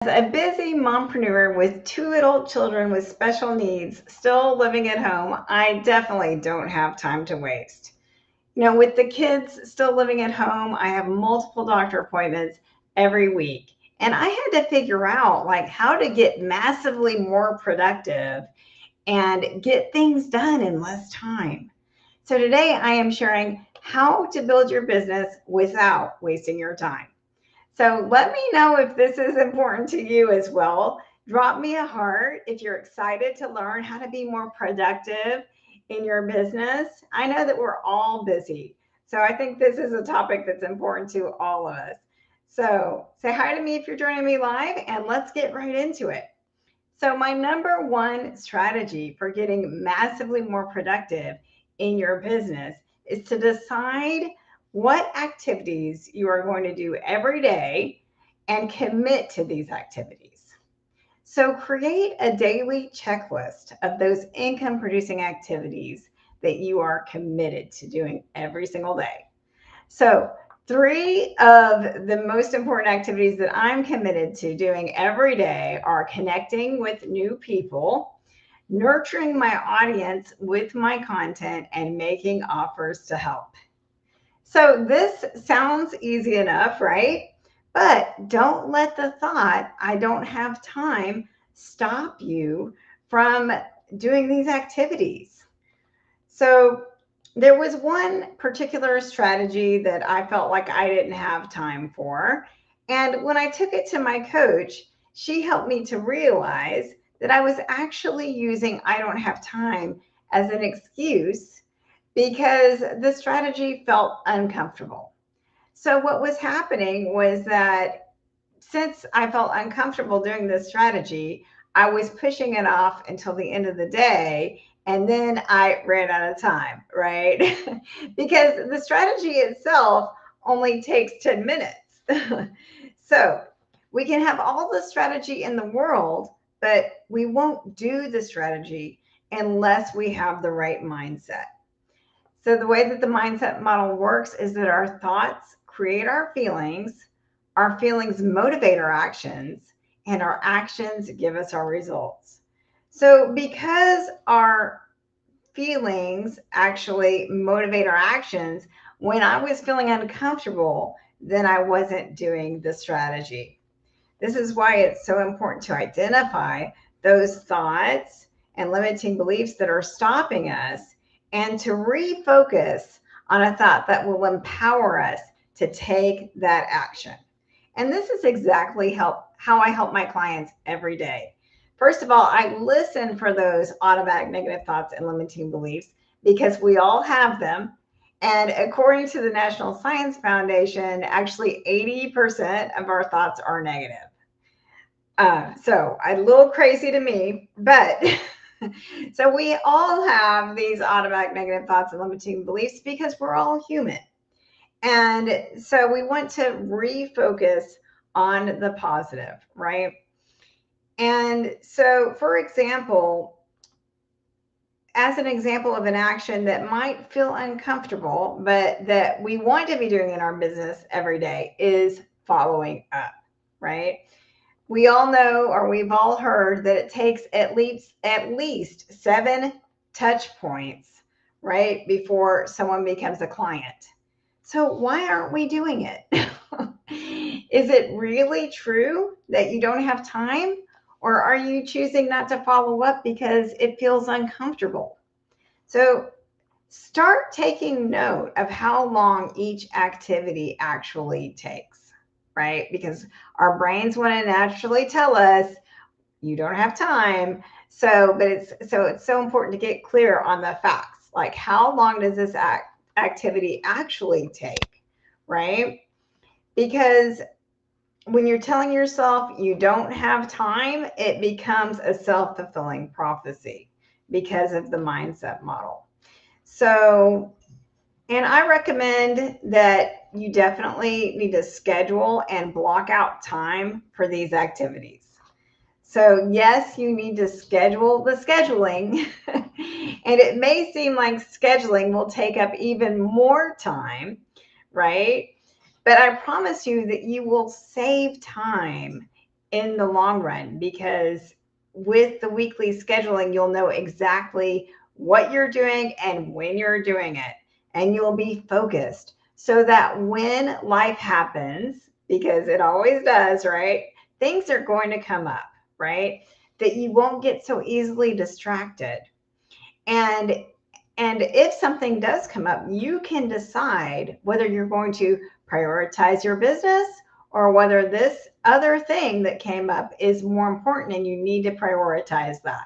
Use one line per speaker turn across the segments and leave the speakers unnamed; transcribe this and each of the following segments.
As a busy mompreneur with two adult children with special needs still living at home, I definitely don't have time to waste. With the kids still living at home, I have multiple doctor appointments every week. And I had to figure out how to get massively more productive and get things done in less time. So today I am sharing how to build your business without wasting your time. So let me know if this is important to you as well. Drop me a heart if you're excited to learn how to be more productive in your business. I know that we're all busy. So I think this is a topic that's important to all of us. So say hi to me if you're joining me live and let's get right into it. So my number one strategy for getting massively more productive in your business is to decide what activities you are going to do every day and commit to these activities. So create a daily checklist of those income producing activities that you are committed to doing every single day. So, three of the most important activities that I'm committed to doing every day are connecting with new people, nurturing my audience with my content, and making offers to help. So, this sounds easy enough, right? But don't let the thought, I don't have time, stop you from doing these activities. So there was one particular strategy that I felt like I didn't have time for. And when I took it to my coach, she helped me to realize that I was actually using I don't have time as an excuse because the strategy felt uncomfortable. So what was happening was that since I felt uncomfortable doing this strategy, I was pushing it off until the end of the day. And then I ran out of time, right? Because the strategy itself only takes 10 minutes. So we can have all the strategy in the world, but we won't do the strategy unless we have the right mindset. So, the way that the mindset model works is that our thoughts create our feelings motivate our actions, and our actions give us our results. So, because our feelings actually motivate our actions, when I was feeling uncomfortable, then I wasn't doing the strategy. This is why it's so important to identify those thoughts and limiting beliefs that are stopping us and to refocus on a thought that will empower us to take that action. And this is exactly how I help my clients every day. First of all, I listen for those automatic negative thoughts and limiting beliefs because we all have them. And according to the National Science Foundation, actually 80% of our thoughts are negative. So a little crazy to me, but so we all have these automatic negative thoughts and limiting beliefs because we're all human. And so we want to refocus on the positive, right? And so, for example, as an example of an action that might feel uncomfortable, but that we want to be doing in our business every day is following up, right? We all know, or we've all heard, that it takes at least 7 touch points, right, before someone becomes a client. So why aren't we doing it? Is it really true that you don't have time? Or are you choosing not to follow up because it feels uncomfortable? So start taking note of how long each activity actually takes, right? Because our brains want to naturally tell us you don't have time. It's so important to get clear on the facts. Like how long does this activity actually take, right? Because when you're telling yourself you don't have time, it becomes a self-fulfilling prophecy because of the mindset model. So, and I recommend that you definitely need to schedule and block out time for these activities. So, yes, you need to schedule the scheduling. And it may seem like scheduling will take up even more time, right? But I promise you that you will save time in the long run, because with the weekly scheduling, you'll know exactly what you're doing and when you're doing it, and you'll be focused so that when life happens, because it always does, right? Things are going to come up, right? That you won't get so easily distracted. And if something does come up, you can decide whether you're going to prioritize your business or whether this other thing that came up is more important and you need to prioritize that.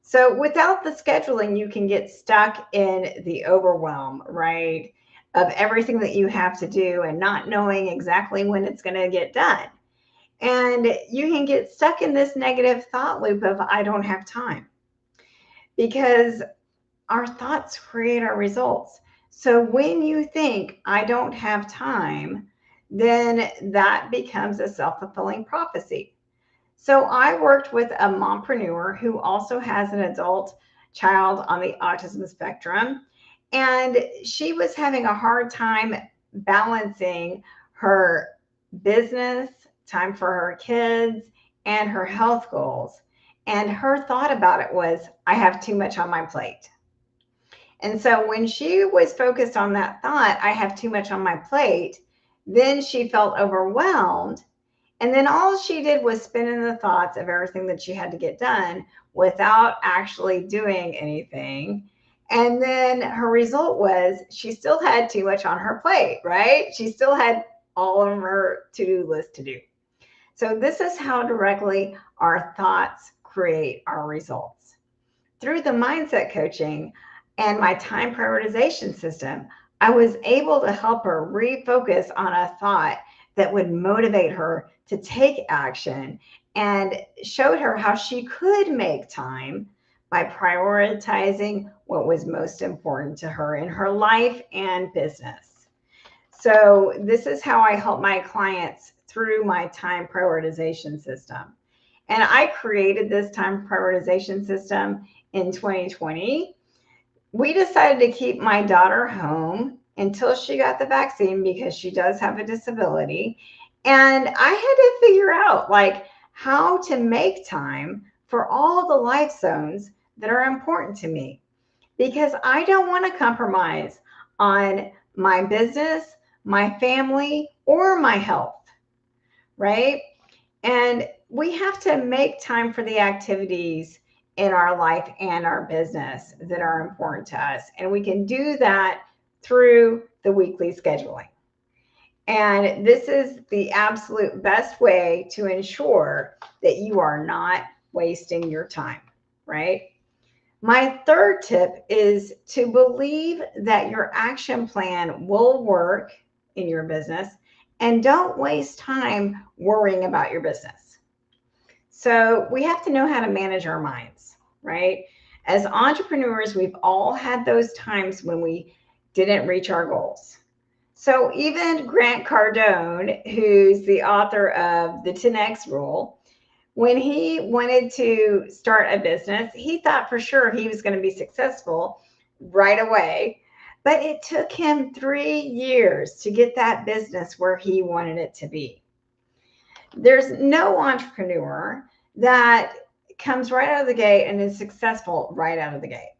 So without the scheduling, you can get stuck in the overwhelm, right? Of everything that you have to do and not knowing exactly when it's going to get done. And you can get stuck in this negative thought loop of, I don't have time, because our thoughts create our results. So when you think, I don't have time, then that becomes a self-fulfilling prophecy. So I worked with a mompreneur who also has an adult child on the autism spectrum, and she was having a hard time balancing her business, time for her kids, and her health goals. And her thought about it was, I have too much on my plate. And so when she was focused on that thought, I have too much on my plate, then she felt overwhelmed. And then all she did was spin in the thoughts of everything that she had to get done without actually doing anything. And then her result was she still had too much on her plate, right? She still had all of her to-do list to do. So this is how directly our thoughts create our results. Through the mindset coaching and my time prioritization system, I was able to help her refocus on a thought that would motivate her to take action, and showed her how she could make time by prioritizing what was most important to her in her life and business. So this is how I help my clients through my time prioritization system. And I created this time prioritization system in 2020. We decided to keep my daughter home until she got the vaccine because she does have a disability. And I had to figure out like how to make time for all the life zones that are important to me, because I don't want to compromise on my business, my family, or my health, right? And we have to make time for the activities in our life and our business that are important to us. And we can do that through the weekly scheduling. And this is the absolute best way to ensure that you are not wasting your time, right? My third tip is to believe that your action plan will work in your business, and don't waste time worrying about your business. So we have to know how to manage our minds, right? As entrepreneurs, we've all had those times when we didn't reach our goals. So even Grant Cardone, who's the author of the 10X Rule, when he wanted to start a business, he thought for sure he was going to be successful right away. But it took him 3 years to get that business where he wanted it to be. There's no entrepreneur that comes right out of the gate and is successful right out of the gate.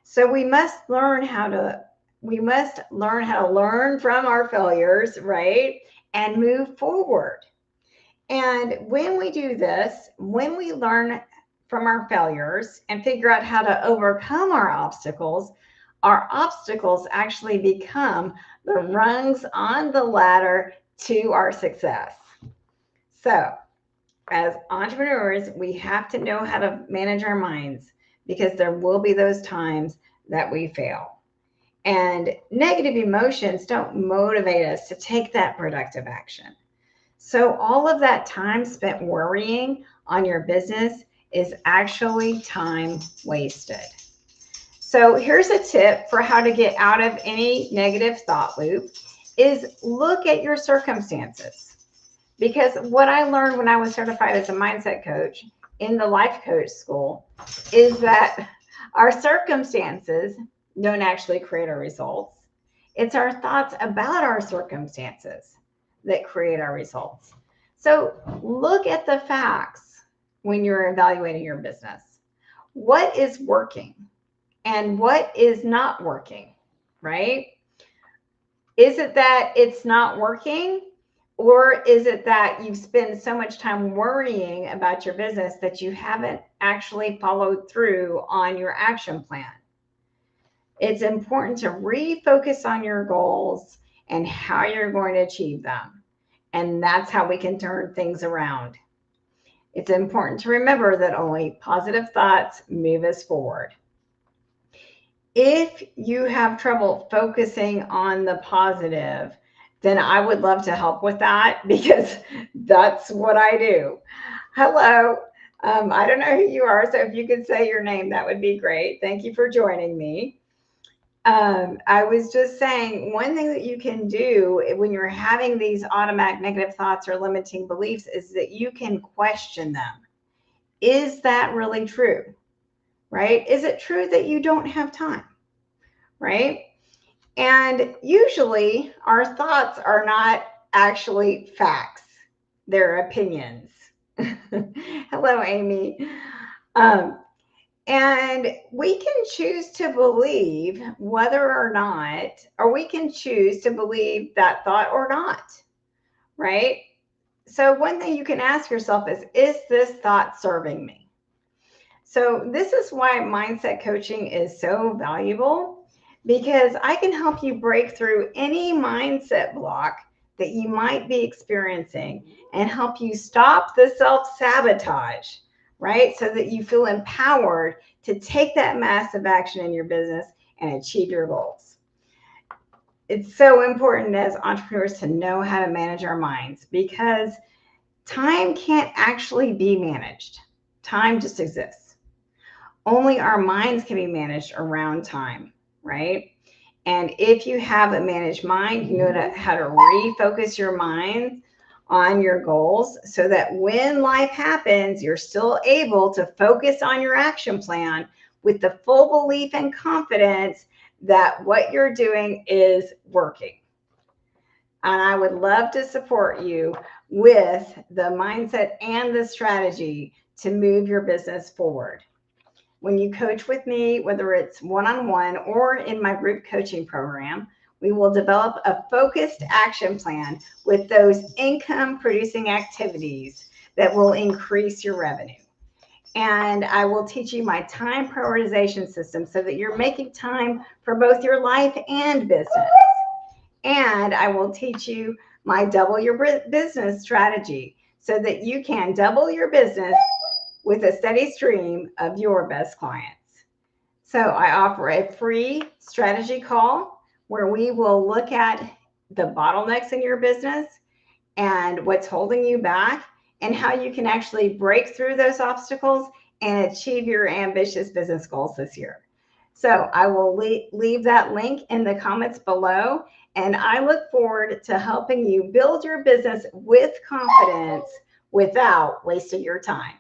So we must learn how to learn from our failures, right? And move forward. And when we do this, when we learn from our failures and figure out how to overcome our obstacles actually become the rungs on the ladder to our success. So, as entrepreneurs, we have to know how to manage our minds, because there will be those times that we fail. And negative emotions don't motivate us to take that productive action. So all of that time spent worrying on your business is actually time wasted. So here's a tip for how to get out of any negative thought loop is look at your circumstances. Because what I learned when I was certified as a mindset coach in the life coach school is that our circumstances don't actually create our results. It's our thoughts about our circumstances that create our results. So look at the facts when you're evaluating your business. What is working and what is not working, right? Is it that it's not working? Or is it that you've spent so much time worrying about your business that you haven't actually followed through on your action plan? It's important to refocus on your goals and how you're going to achieve them. And that's how we can turn things around. It's important to remember that only positive thoughts move us forward. If you have trouble focusing on the positive, then I would love to help with that because that's what I do. Hello. I don't know who you are, so if you could say your name, that would be great. Thank you for joining me. I was just saying one thing that you can do when you're having these automatic negative thoughts or limiting beliefs is that you can question them. Is that really true? Right? Is it true that you don't have time? Right? And usually our thoughts are not actually facts, they're opinions. Hello, Amy. Um, and we can choose to believe whether or not, or we can choose to believe that thought or not, right? So, one thing you can ask yourself is this thought serving me? So, this is why mindset coaching is so valuable because I can help you break through any mindset block that you might be experiencing and help you stop the self sabotage, right? So that you feel empowered to take that massive action in your business and achieve your goals. It's so important as entrepreneurs to know how to manage our minds because time can't actually be managed, time just exists. Only our minds can be managed around time, right? And if you have a managed mind, you know how to refocus your mind on your goals so that when life happens, you're still able to focus on your action plan with the full belief and confidence that what you're doing is working. And I would love to support you with the mindset and the strategy to move your business forward. When you coach with me, whether it's one-on-one or in my group coaching program, we will develop a focused action plan with those income producing activities that will increase your revenue. And I will teach you my time prioritization system so that you're making time for both your life and business. And I will teach you my double your business strategy so that you can double your business with a steady stream of your best clients. So I offer a free strategy call where we will look at the bottlenecks in your business and what's holding you back and how you can actually break through those obstacles and achieve your ambitious business goals this year. So I will leave that link in the comments below, and I look forward to helping you build your business with confidence without wasting your time.